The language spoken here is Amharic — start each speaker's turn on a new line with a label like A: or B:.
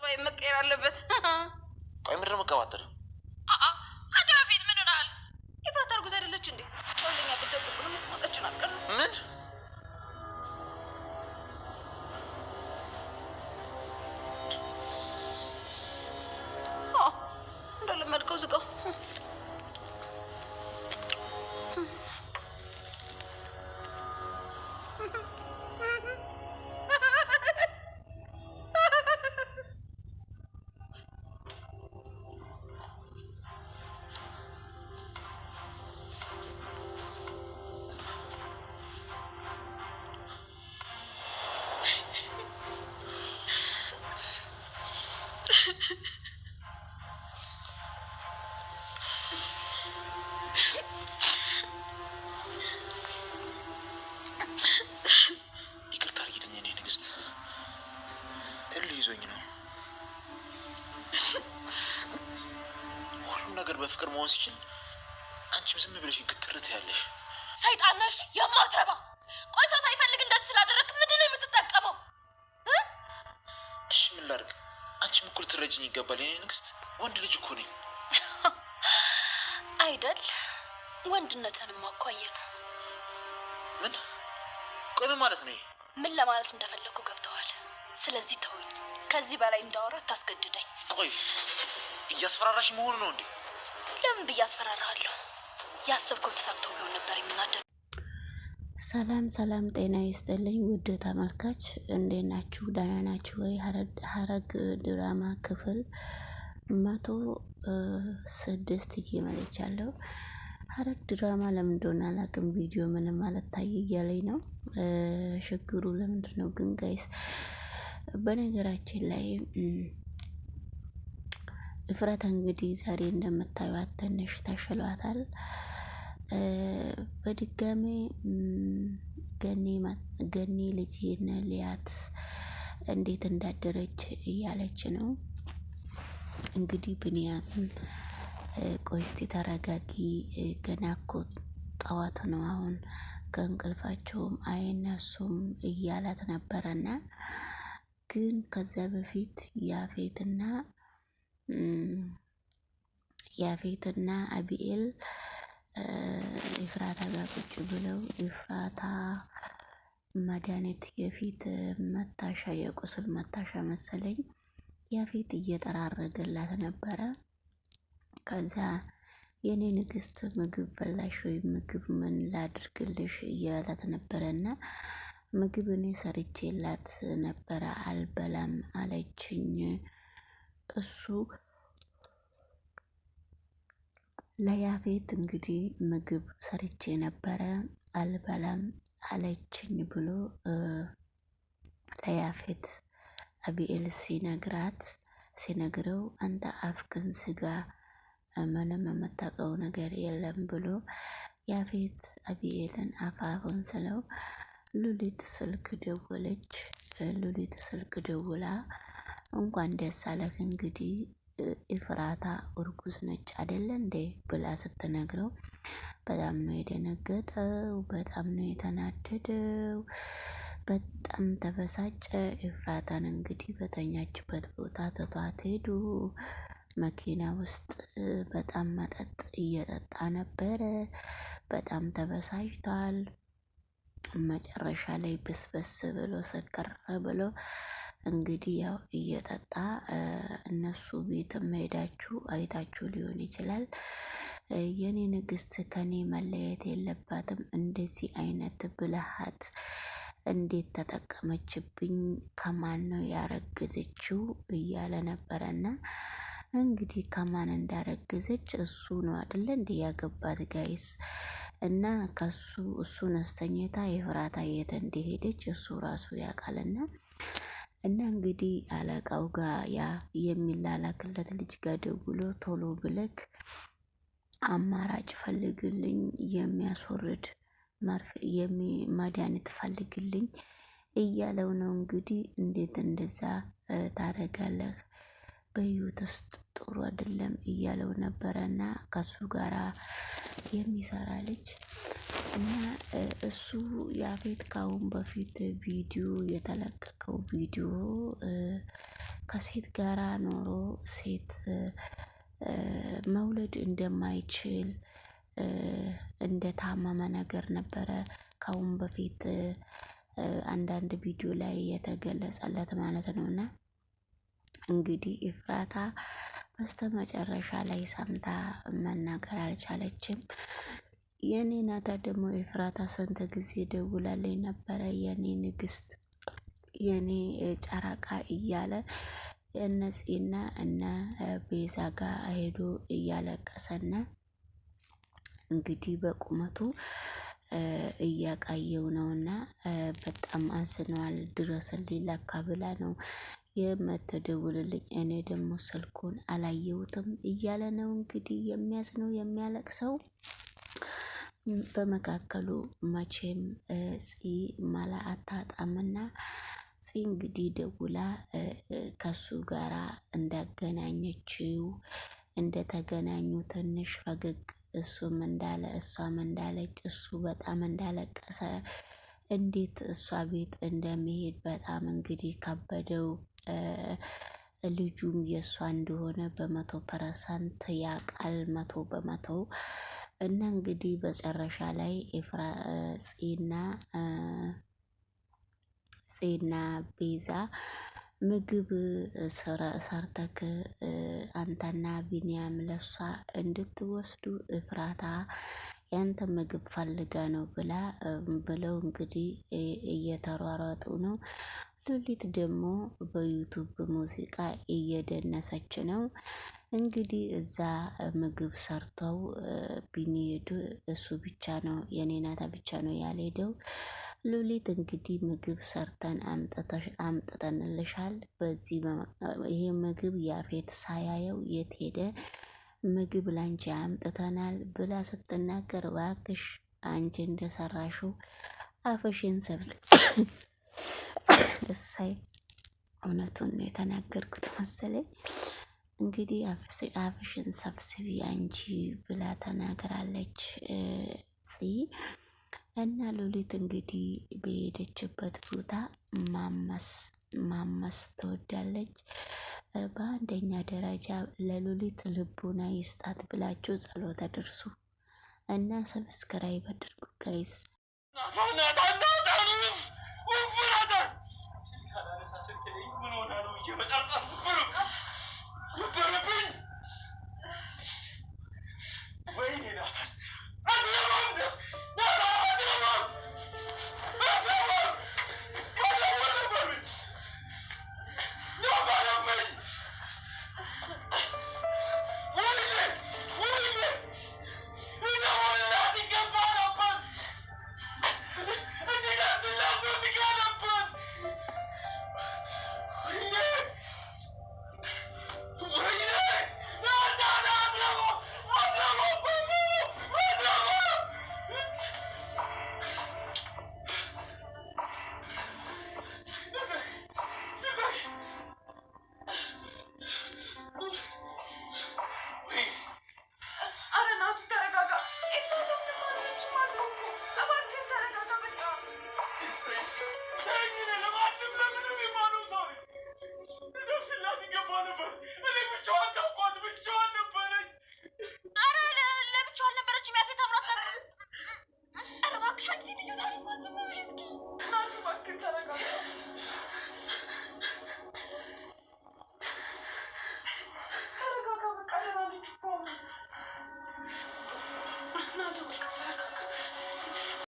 A: ጸባይ መቀየር አለበት።
B: ቆይ ምንድን ነው የምትቀባጥሪው?
A: አንተ በፊት ምን ሆነሃል? ኤፍራታ እርጉዝ አይደለች እንዴ? ጮለኛ ብትደብቁ ነው መስማታችን አልቀር።
B: ምን
A: እንደለመድከው ዝጋው።
B: ይቅርታ አድርጊልኝ የኔ ንግስት፣ እልህ ይዞኝ ነው። ሁሉም ነገር በፍቅር መሆን ሲችል አንቺም ዝም ብለሽ ግትርት ያለሽ
A: ሰይጣን ነሽ የማትረባ። ቆይ ሰው ሳይፈልግ እንደዚህ ስላደረግክ ምንድን ነው የምትጠቀመው?
B: እሺ ምን ላድርግ? አንቺም እኩል ትረጅኝ ይገባል የኔ ንግስት። ወንድ ልጅ እኮ ነኝ
A: አይደል? ወንድነትንም አኳየ ነው።
B: ምን? ቆይ ምን ማለት ነው?
A: ምን ለማለት እንደፈለኩ ገብተዋል። ስለዚህ ተውኝ። ከዚህ በላይ እንዳወራ ታስገድደኝ።
B: ቆይ እያስፈራራሽ መሆኑ ነው እንዴ?
A: ለምን ብዬ አስፈራራለሁ? ያሰብከው ተሳክቶ ቢሆን ነበር የምናደር።
C: ሰላም ሰላም፣ ጤና ይስጥልኝ ውድ ተመልካች፣ እንዴት ናችሁ? ደህና ናችሁ ወይ? ሐረግ ድራማ ክፍል 106 እየመለቻለሁ። ሐረግ ድራማ ለምን እንደሆነ አላውቅም፣ ቪዲዮ ምንም ማለት ታየ እያለኝ ነው። ችግሩ ለምንድን ነው ግን ጋይስ? በነገራችን ላይ ኤፍራታ እንግዲህ ዛሬ እንደምታዩት ትንሽ ተሽሏታል። በድጋሚ ገኒ ልጄን ሊያት እንዴት እንዳደረች እያለች ነው። እንግዲህ ብንያም ቆይ እስቲ ተረጋጊ፣ ገና እኮ ጠዋት ነው፣ አሁን ከእንቅልፋቸውም አይነሱም እያላት ነበረና ግን ከዛ በፊት ያፌትና አቢኤል ኤፍራታ ጋር ቁጭ ብለው ኤፍራታ መድኃኒት የፊት መታሻ የቁስል መታሻ መሰለኝ ያፌት እየጠራረገላት ነበረ። ከዛ የኔ ንግስት ምግብ በላሽ ወይ? ምግብ ምን ላድርግልሽ እያላት ነበረና ምግብ እኔ ሰርቼላት ነበረ አልበላም አለችኝ። እሱ ለያፌት እንግዲህ ምግብ ሰርቼ ነበረ አልበላም አለችኝ ብሎ ለያፌት አቢኤል ሲነግረው አንተ አፍክን ስጋ ምንም የምታውቀው ነገር የለም ብሎ ያፌት አቢኤልን አፋፉን ስለው ሉሊት ስልክ ደወለች። ሉሊት ስልክ ደውላ እንኳን ደስ አለህ እንግዲህ ኤፍራታ እርጉዝ ነች አይደለ እንዴ ብላ ስትነግረው በጣም ነው የደነገጠው፣ በጣም ነው የተናደደው፣ በጣም ተበሳጨ። ኤፍራታን እንግዲህ በተኛችበት ቦታ ትቷት ሄዱ። መኪና ውስጥ በጣም መጠጥ እየጠጣ ነበረ። በጣም ተበሳጭቷል። መጨረሻ ላይ ብስበስ ብሎ ሰከር ብሎ እንግዲህ ያው እየጠጣ እነሱ ቤት ሄዳችሁ አይታችሁ ሊሆን ይችላል። የኔ ንግስት ከኔ መለየት የለባትም፣ እንደዚህ አይነት ብልሃት እንዴት ተጠቀመችብኝ? ከማን ነው ያረገዘችው እያለ ነበረና እንግዲህ ከማን እንዳረገዘች እሱ ነው አይደለ እንዴ ያገባት ጋይስ። እና እሱን አስተኝታ ኤፍራታ የት እንደሄደች እሱ ራሱ ያውቃልና እና እንግዲህ አለቃው ጋር ያ የሚላላክለት ልጅ ጋር ደውሎ ቶሎ ብለክ አማራጭ ፈልግልኝ፣ የሚያስወርድ መድኃኒት ፈልግልኝ እያለው ነው። እንግዲህ እንዴት እንደዛ ታረጋለህ? በህይወት ውስጥ ጥሩ አይደለም እያለው ነበረና ከሱ ጋራ የሚሰራ ልጅ እና እሱ ያፌት ካሁን በፊት ቪዲዮ የተለቀቀው ቪዲዮ ከሴት ጋራ ኖሮ ሴት መውለድ እንደማይችል እንደታመመ ነገር ነበረ ካሁን በፊት አንዳንድ ቪዲዮ ላይ የተገለጸለት ማለት ነውና እንግዲህ ኤፍራታ በስተመጨረሻ ላይ ሰምታ መናገር አልቻለችም። የኔ ናታ ደግሞ ኤፍራታ ስንት ጊዜ ደውላልኝ ነበረ የኔ ንግስት የኔ ጨረቃ እያለ እነዚህና እነ ቤዛ ጋር ሄዶ እያለቀሰና እንግዲህ በቁመቱ እያቃየው ነውና በጣም አዝኗል። ድረስልኝ ለካ ብላ ነው የምትደውልልኝ እኔ ደግሞ ስልኩን አላየሁትም እያለ ነው እንግዲህ የሚያዝነው የሚያለቅሰው። በመካከሉ መቼም ፂ መላ አታጣምና ፂ እንግዲህ ደውላ ከሱ ጋራ እንዳገናኘችው እንደተገናኙ ትንሽ ፈገግ እሱም እንዳለ እሷም እንዳለች እሱ በጣም እንዳለቀሰ እንዴት እሷ ቤት እንደሚሄድ በጣም እንግዲህ ከበደው። ልጁም የእሷ እንደሆነ 100% ያቃል 100%። እና እንግዲህ በጨረሻ ላይ ፂና ቤዛ ምግብ ሰርተክ አንተና ቢንያም ለሷ እንድትወስዱ ኤፍራታ ያንተ ምግብ ፈልጋ ነው ብለው እንግዲህ እየተሯሯጡ ነው። ሉሊት ደግሞ በዩቱብ ሙዚቃ እየደነሰች ነው። እንግዲህ እዛ ምግብ ሰርተው ቢኒሄዱ እሱ ብቻ ነው የኔ ናታ ብቻ ነው ያልሄደው። ሉሊት እንግዲህ ምግብ ሰርተን አምጥተንልሻል፣ በዚህ ይሄ ምግብ ያፌት ሳያየው የት ሄደ? ምግብ ላንቺ አምጥተናል ብላ ስትናገር እባክሽ አንቺ እንደሰራሽው አፍሽን ሰብስቢ። እሰይ እውነቱን ነው የተናገርኩት መሰለኝ። እንግዲህ አፍሽን ሰብስቢ አንቺ ብላ ተናግራለች ፂ። እና ሉሊት እንግዲህ በሄደችበት ቦታ ማመስ ትወዳለች። በአንደኛ ደረጃ ለሉሊት ልቡና ይስጣት ብላችሁ ጸሎት አድርሱ እና ሰብስክራይብ አድርጉ ጋይስ።
D: ብቻዋን ነበር